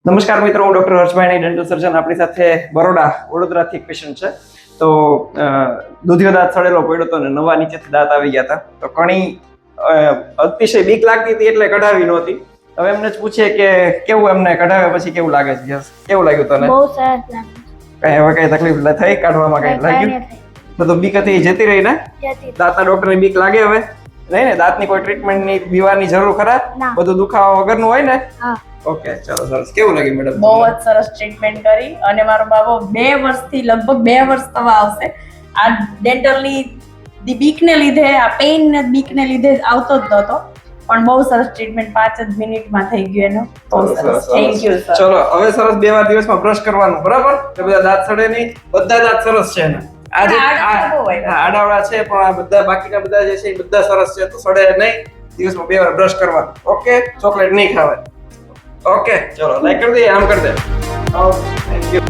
નમસ્કાર મિત્રો, હું ડોક્ટર હર્ષભાઈ, ડેન્ટલ સર્જન. આપણી સાથે વડોદરાથી એક પેશન્ટ છે. તો દૂધિયો દાંત સડેલો પડ્યો હતો ને નવા નીચેથી દાંત આવી ગયા હતા. તો ઘણી અતિશય બીક લાગતી હતી એટલે કઢાવી નહોતી. હવે એમને જ પૂછીએ કે કેવું એમને કઢાવ્યા પછી કેવું લાગે છે. કેવું લાગ્યું તને? બહુ સરસ લાગે. કઈ હવે કઈ તકલીફ થઈ કાઢવામાં? કઈ લાગ્યું? બધું બીક હતી જતી રહી ને? દાંતના ડોક્ટરની બીક લાગે હવે નહીં ને? દાંતની કોઈ ટ્રીટમેન્ટની દીવાની જરૂર ખરા? બધું દુખાવા વગરનું હોય ને? હા. ઓકે, ચાલો, સરસ. કેવું લાગ્યું મેડમ? બહુ જ સરસ ટ્રીટમેન્ટ કરી અને મારો બાબો 2 વર્ષથી લગભગ 2 વર્ષ થવા આવશે. આ ડેન્ટલની બીકને લીધે, આ પેઇન બીકને લીધે આવતો જ નહોતો, પણ બહુ સરસ ટ્રીટમેન્ટ 5 જ મિનિટમાં થઈ ગયું એનો. બહુ સરસ. Thank you sir. ચલો, હવે સરસ 2 વાર દિવસમાં બ્રશ કરવાનું, બરાબર? એટલે બધા દાંત સડે નહીં. બધા દાંત સરસ છે ને? આજે આડાવડા છે પણ આ બધા બાકીના બધા જે છે એ બધા સરસ છે. તો સડે નહીં. દિવસમાં 2 વાર બ્રશ કરવાનું. ઓકે? ચોકલેટ નહીં ખાવાની. ઓકે, ચલો, લાઈક કરી દઈએ, આમ કરી દે. Thank you.